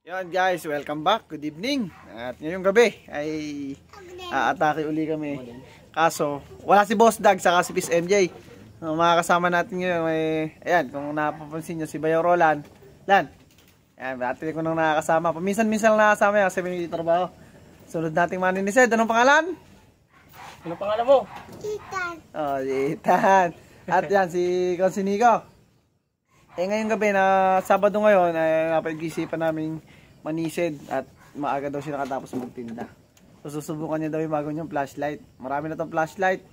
Yan guys, welcome back. Good evening. At ngayong gabi ay aatake uli kami. Kaso, wala si Boss Dag saka si Peace MJ. Mga kasama natin ngayon ay, ayan, kung napapansin nyo, si Bayaw Roland. Lan, ayan, dati ko nang nakakasama. Paminsan-minsan lang nakakasama yan kasi may trabaho. Sunod nating maninisid. Anong pangalan? Anong pangalan mo? Titan. Oh, Titan. At yan, si Consinico. Ngayong gabi na Sabado ngayon ay napag-isipan naming manisid at maaga daw siya nakatapos magtinda. So susubukan niya daw yung bago niyang flashlight. Marami na tong flashlight.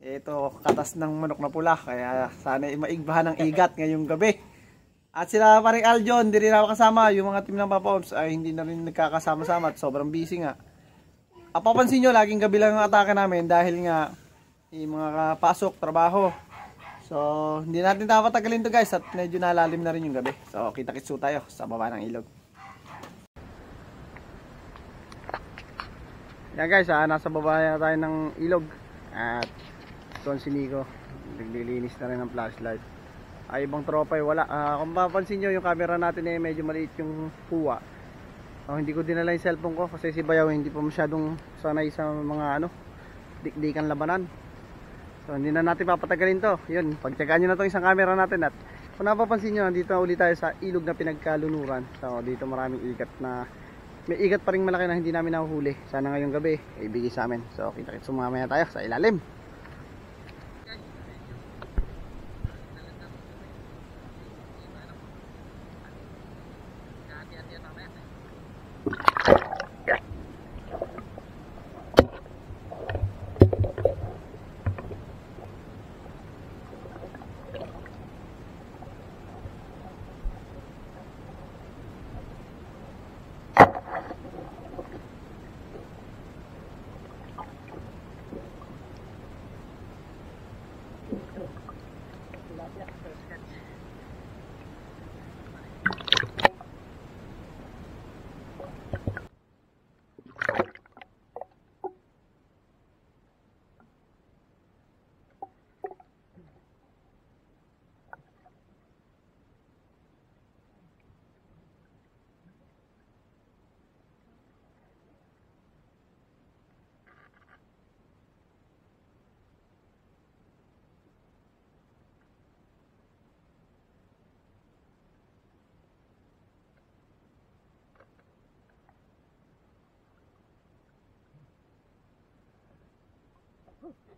Ito, katas ng manok na pula. Kaya sana maigbahan ng igat ngayong gabi. At sila paring Aljon, hindi rin ako kasama. Yung mga team ng Papa Ops ay hindi na rin nagkakasama-sama at sobrang busy nga. Papansin nyo, laging gabi lang ang atake namin dahil nga yung mga pasok, trabaho. So, hindi natin tapatagalin to guys at medyo nalalim na rin yung gabi. So, kita-kitsu tayo sa baba ng ilog. Yan guys, nasa baba na tayo ng ilog. At doon si Nico, naglilinis na rin ng flashlight. Ay, ibang tropa ay wala. Kung mapapansin nyo, yung camera natin ay medyo maliit yung puwa. Hindi ko dinala yung cellphone ko kasi si Bayaw hindi pa masyadong sanay sa mga dikdikan labanan. So hindi na natin papatagalin to. Yun, pagtsagaan nyo na itong isang camera natin. At kung napapansin nyo, dito na ulit tayo sa ilog na pinagkalunuran. So dito maraming igat na, may igat pa rin malaki na hindi namin nahuhuli. Sana ngayong gabi, ibigay sa amin. So kita-kits sumamaya tayo sa ilalim.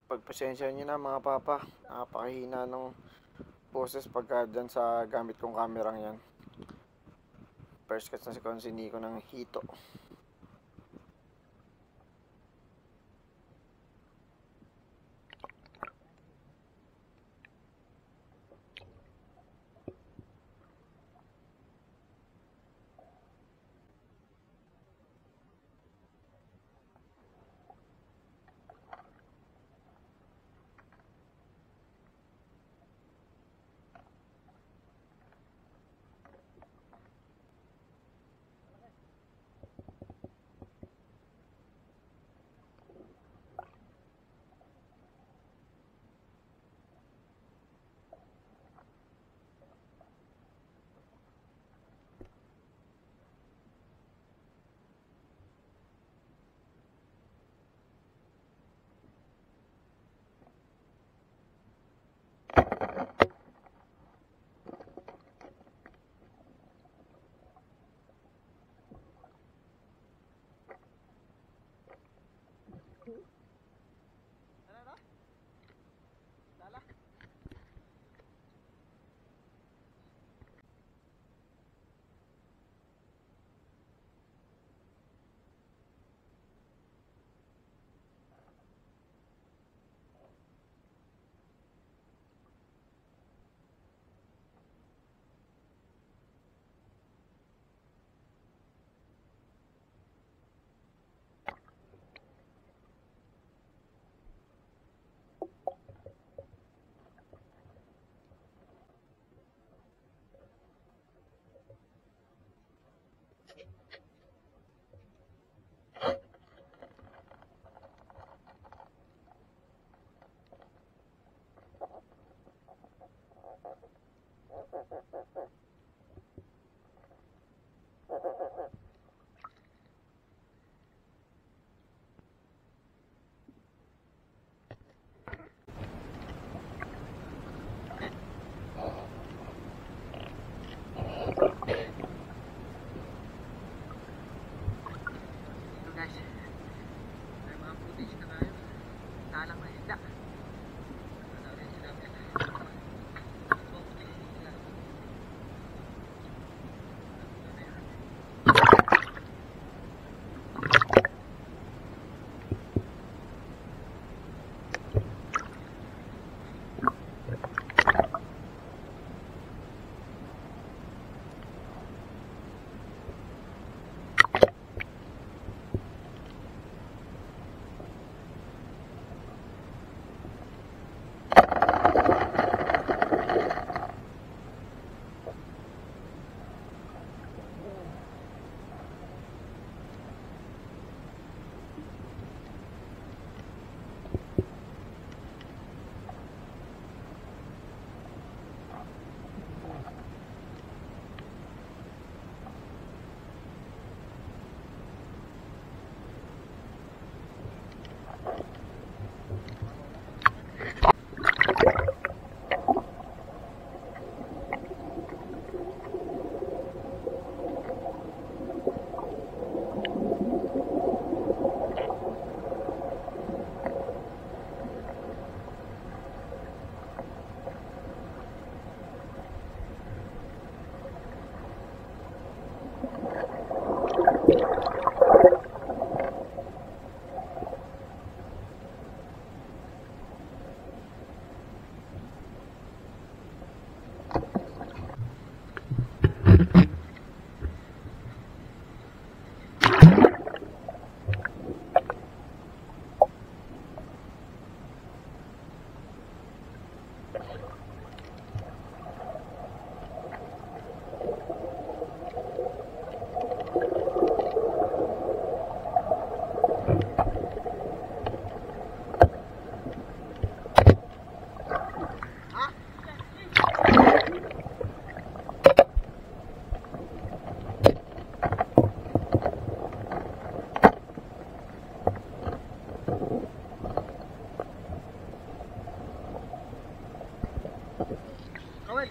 Pagpasensya nyo na mga papa, napakahina ng boses pagka dyan sa gamit kong kamerang yan. First catch na si Consinico ng hito.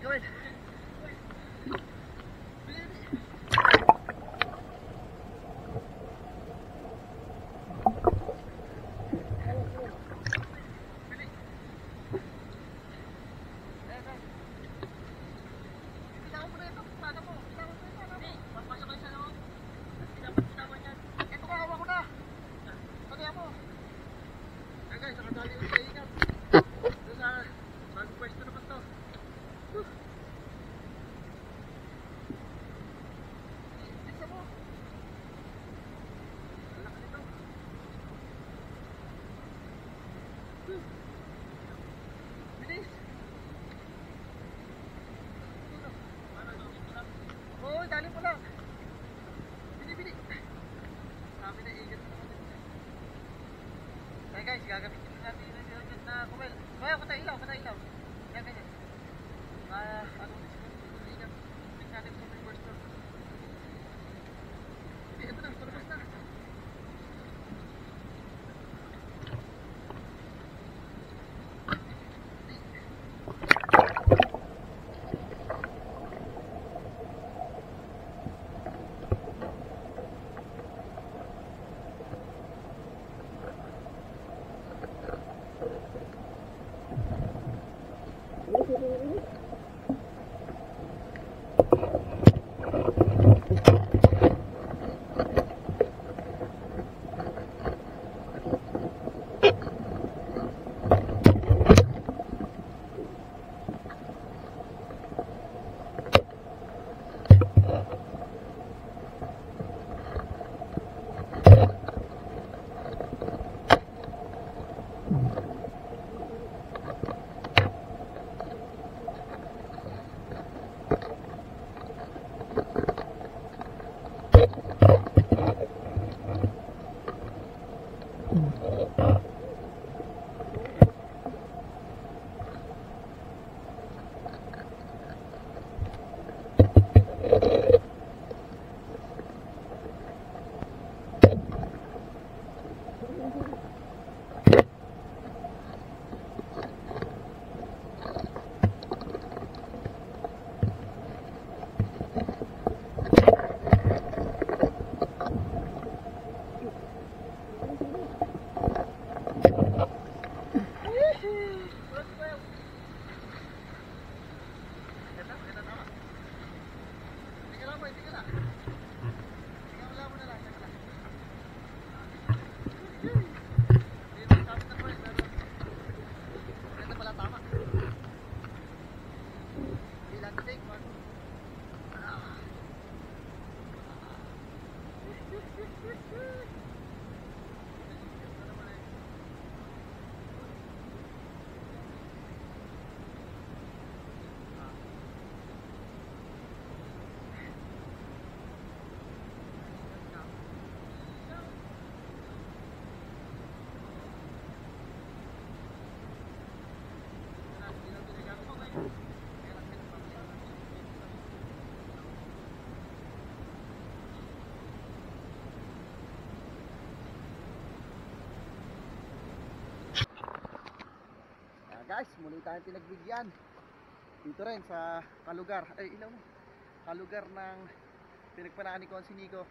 gawin. Oo, dali mo lang. Bili. Sabi na igat. Kaya guys, gagamitin natin yung na kumel. Kaya patay ilaw. Yan ganyan. Ano igat. Tingnan natin sa first floor. Ito na, tulabas na. Guys, muli tayong pinagbigyan dito rin sa kalugar, kalugar ng pinagpanaan ni Konsi Nico.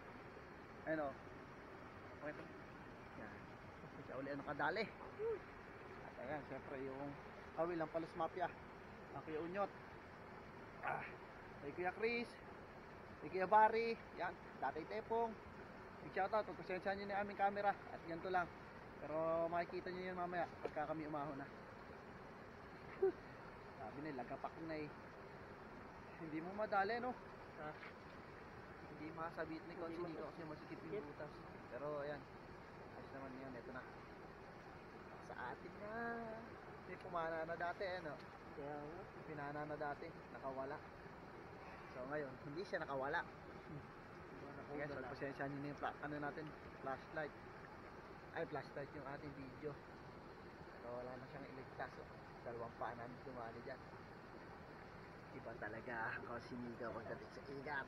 Ayun o, pakita yan, siya uli ang nakadali. At ayan, syempre yung kawil ng Palos Mafia, ang Kuya Unyot, kay Kuya Chris, kay Kuya Barry, yan, Tatay Tepong. Shoutout, pagpasensyahan nyo na aming camera at ganito lang, pero makikita nyo yun mamaya pagka kami umahon na. Sabi nila, lagapak na eh. Hindi mo madali, no? Hindi masabit ni Konsi Nico kasi masikip yung butas. Pero ayan, ayos naman yan, ito na. Sa atin na. Hindi pumana na dati, no? Pinana na dati, nakawala. So ngayon, hindi siya nakawala. Guys, pagpasensyahan nyo na yung ano natin, flashlight. Ay, flashlight yung ating video. So wala na siyang iligtas. Dalawang paa namin dumali dyan. Iba talaga Konsi Nico pagdating sa igat.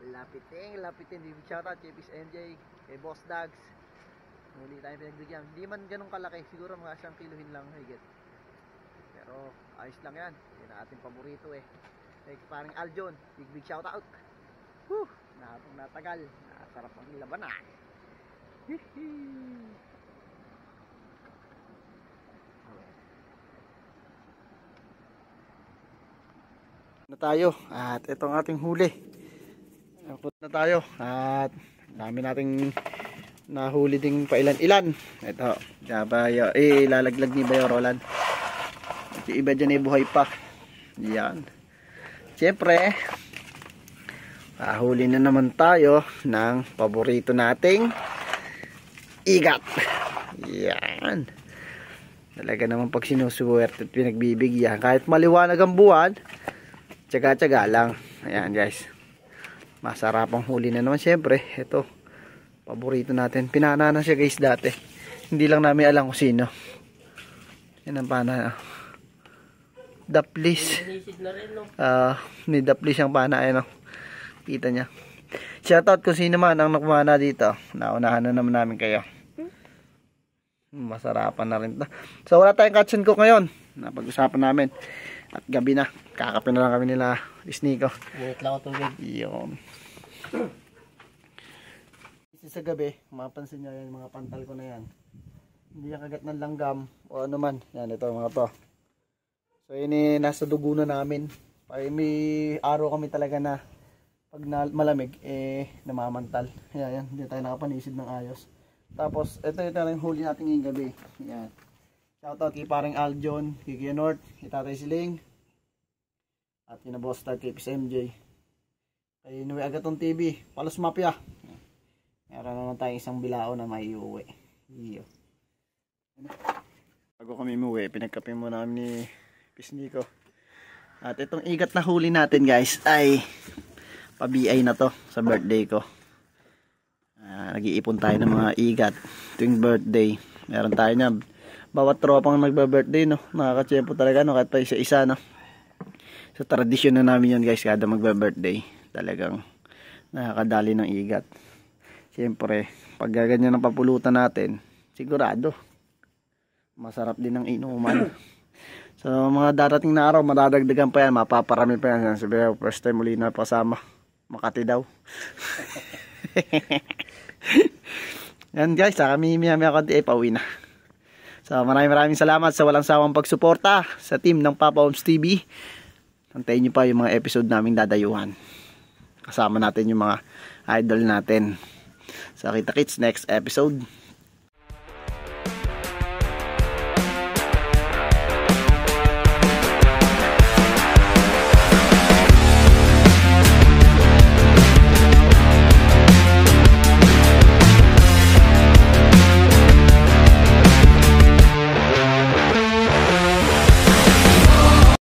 Lapitin. Big shoutout kay Peace NJ, kay Boss Dags. Muli tayo pinagbigyan. Hindi man ganun kalaki, siguro mga 1 kilohin lang higit. Pero ayos lang yan. Yan ang ating paborito eh. Kay parang Aljon, big shout out. Woo! Natagal. Sarap ang labanan. Na tayo at itong ating huli. Akot na tayo at dami nating nahuli ding pailan-ilan. Ito, ilalaglag ni Bayo Roland. At yung iba dyan ay buhay pa. Yan. Siyempre, huli na naman tayo ng paborito nating igat. Yan. Talaga naman pag sinusuwerte at pinagbibigyan, kahit maliwanag ang buwan, tsaga-tsaga lang. Ayan guys, masarapang huli na naman. Siyempre, ito paborito natin. Pinana na siya guys dati, hindi lang namin alam kung sino. Yan ang pana. Daplis. Ni Daplis ang pana. Ayan o, kita nya. Shoutout kung sino man ang nakumana dito. Naunahan na naman namin kayo. Masarapan na rin. So wala tayong catch and cook ngayon. Napag-usapan namin. At gabi na. Kakapin na lang kami nila Isniko. Minute lang ako tubig. Yun. Kasi sa gabi, mapansin nyo yan, mga pantal ko na yan. Hindi yan kagat ng langgam o ano man. Yan, ito mga to. So yun nasa dugo na namin. May araw kami talaga na pag malamig, namamantal. Yan, hindi tayo nakapanisid ng ayos. Tapos, ito yung huli natin ngayong gabi. Yan. Shoutout kay parang Aljon, kay Kuya North, kay Tatay Siling, at kina Boss Tag, kay PSMJ, kay Nuwi Agaton TV, Palos Mafia. Meron naman tayong isang bilao na may uwi. Iyo. Bago kami umuwi, pinagkape mo namin ni Pisniko. At itong igat na huli natin guys ay pa-BI na to sa birthday ko. Nag-iipon tayo ng mga igat tuwing birthday. Meron tayo na bawat tropang nagba-birthday, no. Nakakatsyempo talaga, no, kahit pa isa-isa, no. So tradisyon na namin yan guys, kada magba-birthday talagang nakakadali ng igat. Siyempre pag ganyan ang papulutan natin, sigurado masarap din ang inuman. So mga darating na araw, madadagdagan pa yan, mapaparami pa yan. Sabi ko, first time muli na pasama Makati daw. Yan guys, kami miyami konti ay pauwi na. So maraming salamat sa walang sawang pagsuporta sa team ng Papa Oms TV. Antayin nyo pa yung mga episode naming dadayuhan. Kasama natin yung mga idol natin. So kita-kits next episode.